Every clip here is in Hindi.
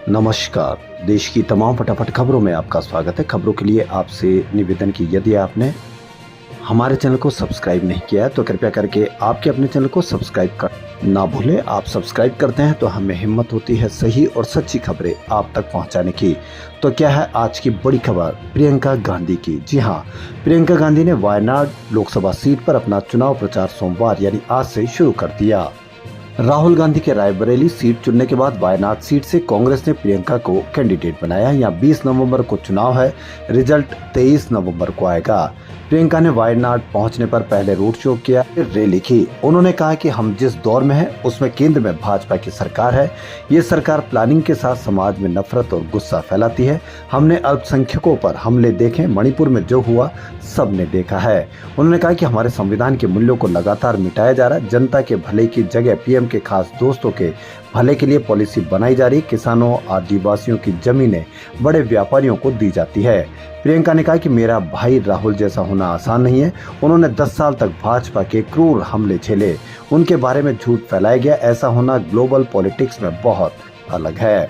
नमस्कार। देश की तमाम फटाफट खबरों में आपका स्वागत है। खबरों के लिए आपसे निवेदन की यदि आपने हमारे चैनल को सब्सक्राइब नहीं किया है तो कृपया करके आपके अपने चैनल को सब्सक्राइब कर ना भूलें। आप सब्सक्राइब करते हैं तो हमें हिम्मत होती है सही और सच्ची खबरें आप तक पहुंचाने की। तो क्या है आज की बड़ी खबर? प्रियंका गांधी की। जी हाँ, प्रियंका गांधी ने वायनाड लोकसभा सीट पर अपना चुनाव प्रचार सोमवार यानी आज से शुरू कर दिया। राहुल गांधी के रायबरेली सीट चुनने के बाद वायनाड सीट से कांग्रेस ने प्रियंका को कैंडिडेट बनाया। यहाँ 20 नवंबर को चुनाव है, रिजल्ट 23 नवंबर को आएगा। प्रियंका ने वायनाड पहुंचने पर पहले रोड शो किया, फिर रैली की। उन्होंने कहा कि हम जिस दौर में हैं उसमें केंद्र में भाजपा की सरकार है। ये सरकार प्लानिंग के साथ समाज में नफरत और गुस्सा फैलाती है। हमने अल्पसंख्यकों पर हमले देखे, मणिपुर में जो हुआ सबने देखा है। उन्होंने कहा कि हमारे संविधान के मूल्यों को लगातार मिटाया जा रहा है। जनता के भले की जगह पीएम के खास दोस्तों के भले के लिए पॉलिसी बनाई जा रही। किसानों, आदिवासियों की जमीनें बड़े व्यापारियों को दी जाती है। प्रियंका ने कहा कि मेरा भाई राहुल जैसा होना आसान नहीं है। उन्होंने 10 साल तक भाजपा के क्रूर हमले झेले, उनके बारे में झूठ फैलाया गया। ऐसा होना ग्लोबल पॉलिटिक्स में बहुत अलग है।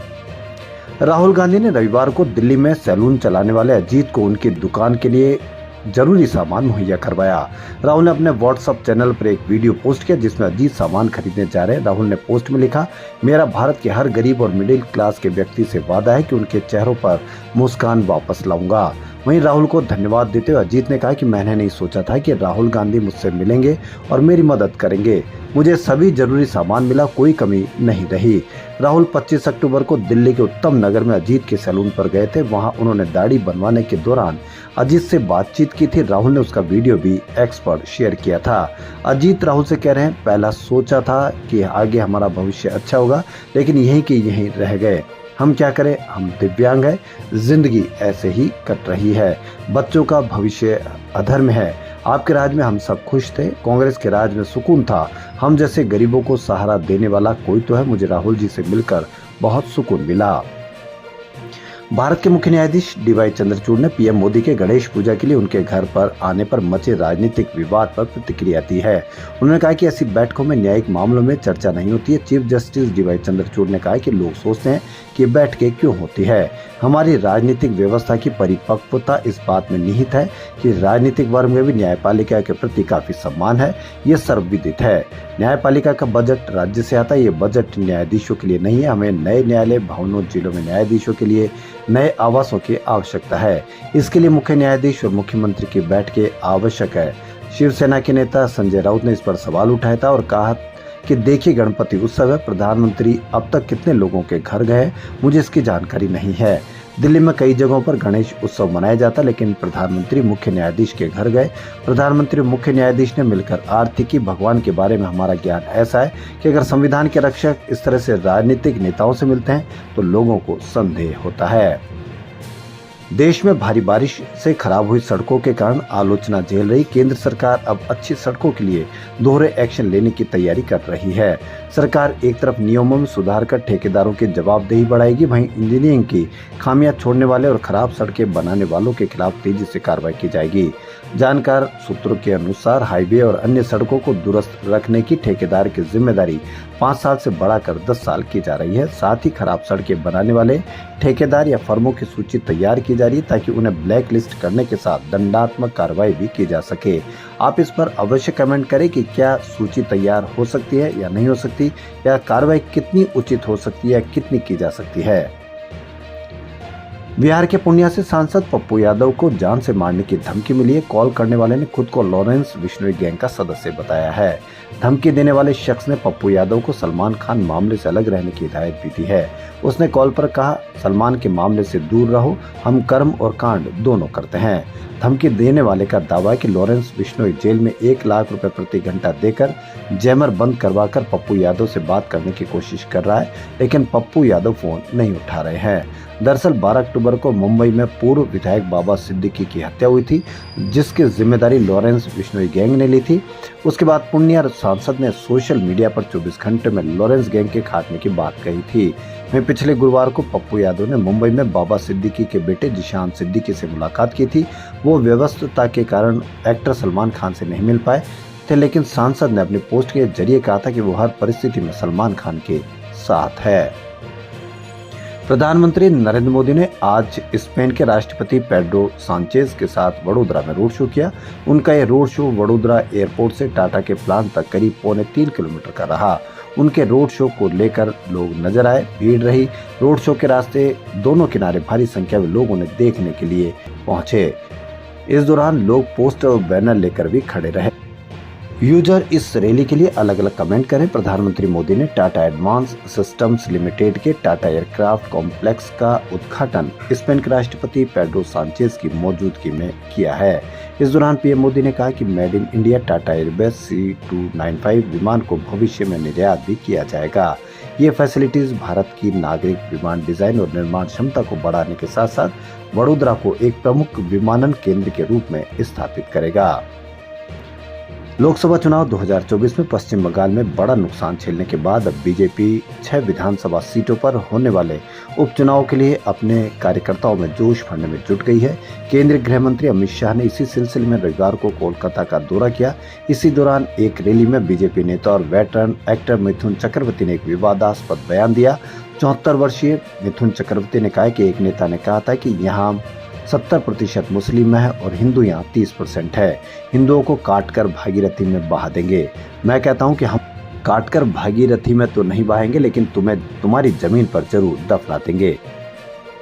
राहुल गांधी ने रविवार को दिल्ली में सैलून चलाने वाले अजीत को उनकी दुकान के लिए जरूरी सामान मुहैया करवाया। राहुल ने अपने व्हाट्सएप चैनल पर एक वीडियो पोस्ट किया जिसमें अजीत सामान खरीदने जा रहे हैं। राहुल ने पोस्ट में लिखा, मेरा भारत के हर गरीब और मिडिल क्लास के व्यक्ति से वादा है कि उनके चेहरों पर मुस्कान वापस लाऊंगा। वहीं राहुल को धन्यवाद देते हुए अजीत ने कहा कि मैंने नहीं सोचा था कि राहुल गांधी मुझसे मिलेंगे और मेरी मदद करेंगे। मुझे सभी जरूरी सामान मिला, कोई कमी नहीं रही। राहुल 25 अक्टूबर को दिल्ली के उत्तम नगर में अजीत के सैलून पर गए थे। वहां उन्होंने दाढ़ी बनवाने के दौरान अजीत से बातचीत की थी। राहुल ने उसका वीडियो भी एक्स पर शेयर किया था। अजीत राहुल से कह रहे हैं, पहला सोचा था कि आगे हमारा भविष्य अच्छा होगा, लेकिन यहीं के यहीं रह गए। हम क्या करें, हम दिव्यांग हैं, जिंदगी ऐसे ही कट रही है, बच्चों का भविष्य अधर में है। आपके राज में हम सब खुश थे, कांग्रेस के राज में सुकून था। हम जैसे गरीबों को सहारा देने वाला कोई तो है। मुझे राहुल जी से मिलकर बहुत सुकून मिला। भारत के मुख्य न्यायाधीश डीवाई चंद्रचूड़ ने पीएम मोदी के गणेश पूजा के लिए उनके घर पर आने पर मचे राजनीतिक विवाद पर प्रतिक्रिया दी है। उन्होंने कहा कि ऐसी बैठकों में न्यायिक मामलों में चर्चा नहीं होती है। चीफ जस्टिस डीवाई चंद्रचूड़ ने कहा कि लोग सोचते हैं कि बैठकें क्यों होती है। हमारी राजनीतिक व्यवस्था की परिपक्वता इस बात में निहित है कि राजनीतिक वर्ग में भी न्यायपालिका के प्रति काफी सम्मान है। ये सर्वविदित है। न्यायपालिका का बजट राज्य से आता है। ये बजट न्यायाधीशों के लिए नहीं है। हमें नए न्यायालय भवनों, जिलों में न्यायाधीशों के लिए नए आवासों की आवश्यकता है। इसके लिए मुख्य न्यायाधीश और मुख्यमंत्री की बैठकें आवश्यक है। शिवसेना के नेता संजय राउत ने इस पर सवाल उठाया था और कहा कि देखिए, गणपति उत्सव है, प्रधानमंत्री अब तक कितने लोगों के घर गए, मुझे इसकी जानकारी नहीं है। दिल्ली में कई जगहों पर गणेश उत्सव मनाया जाता, लेकिन प्रधानमंत्री मुख्य न्यायाधीश के घर गए। प्रधानमंत्री मुख्य न्यायाधीश ने मिलकर आरती की। भगवान के बारे में हमारा ज्ञान ऐसा है कि अगर संविधान के रक्षक इस तरह से राजनीतिक नेताओं से मिलते हैं तो लोगों को संदेह होता है। देश में भारी बारिश से खराब हुई सड़कों के कारण आलोचना झेल रही केंद्र सरकार अब अच्छी सड़कों के लिए दोहरे एक्शन लेने की तैयारी कर रही है। सरकार एक तरफ नियमों में सुधार कर ठेकेदारों की जवाबदेही बढ़ाएगी, वहीं इंजीनियरिंग की खामियां छोड़ने वाले और खराब सड़कें बनाने वालों के खिलाफ तेजी से कार्रवाई की जाएगी। जानकार सूत्रों के अनुसार हाईवे और अन्य सड़कों को दुरुस्त रखने की ठेकेदार की जिम्मेदारी 5 साल से बढ़ाकर 10 साल की जा रही है। साथ ही खराब सड़कें बनाने वाले ठेकेदार या फर्मों की सूची तैयार की जा रही है ताकि उन्हें ब्लैक लिस्ट करने के साथ दंडात्मक कार्रवाई भी की जा सके। आप इस पर अवश्य कमेंट करें कि क्या सूची तैयार हो सकती है या नहीं हो सकती, या कार्रवाई कितनी उचित हो सकती है, कितनी की जा सकती है। बिहार के पूर्णिया से सांसद पप्पू यादव को जान से मारने की धमकी मिली है। कॉल करने वाले ने खुद को लॉरेंस बिश्नोई गैंग का सदस्य बताया है। धमकी देने वाले शख्स ने पप्पू यादव को सलमान खान मामले से अलग रहने की हिदायत भी दी है। उसने कॉल पर कहा, सलमान के मामले से दूर रहो, हम कर्म और कांड दोनों करते हैं। धमकी देने वाले का दावा है कि लॉरेंस बिश्नोई जेल में 1 लाख रुपए प्रति घंटा देकर जैमर बंद करवाकर पप्पू यादव से बात करने की कोशिश कर रहा है, लेकिन पप्पू यादव फोन नहीं उठा रहे हैं। दरअसल 12 अक्टूबर को मुंबई में पूर्व विधायक बाबा सिद्दीकी की हत्या हुई थी, जिसकी जिम्मेदारी लॉरेंस बिश्नोई गैंग ने ली थी। उसके बाद पूर्णिया सांसद ने सोशल मीडिया पर 24 घंटे में लॉरेंस गैंग के खात्मे की बात कही थी। वहीं पिछले गुरुवार को पप्पू यादव ने मुंबई में बाबा सिद्दीकी के बेटे जिशान सिद्दीकी से मुलाकात की थी। वो व्यस्तता के कारण एक्टर सलमान खान से नहीं मिल पाए थे, लेकिन सांसद ने अपनी पोस्ट के जरिए कहा था कि वो हर परिस्थिति में सलमान खान के साथ है। प्रधानमंत्री नरेंद्र मोदी ने आज स्पेन के राष्ट्रपति पेड्रो सांचेज के साथ वडोदरा में रोड शो किया। उनका यह रोड शो वडोदरा एयरपोर्ट से टाटा के प्लांट तक करीब 3.25 किलोमीटर का रहा। उनके रोड शो को लेकर लोग नजर आए, भीड़ रही। रोड शो के रास्ते दोनों किनारे भारी संख्या में लोग उन्हें देखने के लिए पहुंचे। इस दौरान लोग पोस्टर और बैनर लेकर भी खड़े रहे। यूजर इस रैली के लिए अलग अलग कमेंट करें। प्रधानमंत्री मोदी ने टाटा एडवांस सिस्टम्स लिमिटेड के टाटा एयरक्राफ्ट कॉम्प्लेक्स का उद्घाटन स्पेन के राष्ट्रपति पेड्रो सांचेज की मौजूदगी में किया है। इस दौरान पीएम मोदी ने कहा कि made in India Tata airbase C295 विमान को भविष्य में निर्यात भी किया जाएगा। ये फैसिलिटीज भारत की नागरिक विमान डिजाइन और निर्माण क्षमता को बढ़ाने के साथ साथ वडोदरा को एक प्रमुख विमानन केंद्र के रूप में स्थापित करेगा। लोकसभा चुनाव 2024 में पश्चिम बंगाल में बड़ा नुकसान झेलने के बाद अब बीजेपी 6 विधानसभा सीटों पर होने वाले उपचुनाव के लिए अपने कार्यकर्ताओं में जोश भरने में जुट गई है। केंद्रीय गृह मंत्री अमित शाह ने इसी सिलसिले में रविवार को कोलकाता का दौरा किया। इसी दौरान एक रैली में बीजेपी नेता और वेटरन एक्टर मिथुन चक्रवर्ती ने एक विवादास्पद बयान दिया। 74 वर्षीय मिथुन चक्रवर्ती ने कहा कि एक नेता ने कहा था कि यहाँ 70% मुस्लिम है और हिंदू यहाँ 30% है। हिंदुओं को काटकर भागीरथी में बहा देंगे। मैं कहता हूँ कि हम काटकर भागीरथी में तो नहीं बहाएंगे, लेकिन तुम्हें तुम्हारी जमीन पर जरूर दफना देंगे।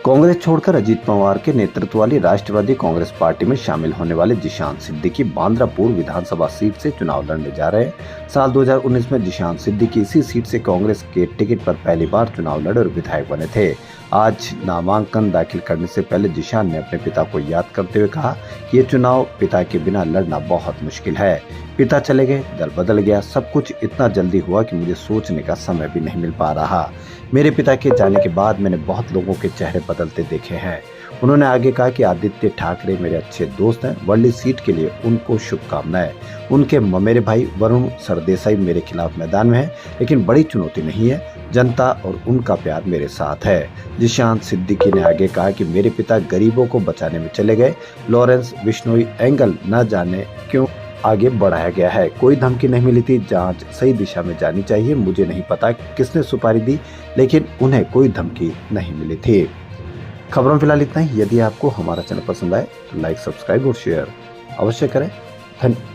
कांग्रेस छोड़कर अजीत पवार के नेतृत्व वाली राष्ट्रवादी कांग्रेस पार्टी में शामिल होने वाले जिशान सिद्दीकी बांद्रा पूर्व विधानसभा सीट से चुनाव लड़ने जा रहे हैं। साल 2019 में जिशान सिद्दीकी इसी सीट से कांग्रेस के टिकट पर पहली बार चुनाव लड़े और विधायक बने थे। आज नामांकन दाखिल करने से पहले जिशान ने अपने पिता को याद करते हुए कहा कि ये चुनाव पिता के बिना लड़ना बहुत मुश्किल है। पिता चले गए, दल बदल गया, सब कुछ इतना जल्दी हुआ कि मुझे सोचने का समय भी नहीं मिल पा रहा। मेरे पिता के जाने के बाद मैंने बहुत लोगों के चेहरे बदलते देखे हैं। उन्होंने आगे कहा कि आदित्य ठाकरे मेरे अच्छे दोस्त हैं। वर्ली सीट के लिए उनको शुभकामनाएं। उनके ममेरे भाई वरुण सरदेसाई मेरे खिलाफ मैदान में है, लेकिन बड़ी चुनौती नहीं है। जनता और उनका प्यार मेरे साथ है। जिशान सिद्दीकी ने आगे कहा कि मेरे पिता गरीबों को बचाने में चले गए। लॉरेंस बिश्नोई एंगल न जाने क्यों आगे बढ़ाया गया है। कोई धमकी नहीं मिली थी, जांच सही दिशा में जानी चाहिए। मुझे नहीं पता किसने सुपारी दी, लेकिन उन्हें कोई धमकी नहीं मिली थी। खबरों में फिलहाल इतना ही। यदि आपको हमारा चैनल पसंद आए तो लाइक, सब्सक्राइब और शेयर अवश्य करें। धन्यवाद।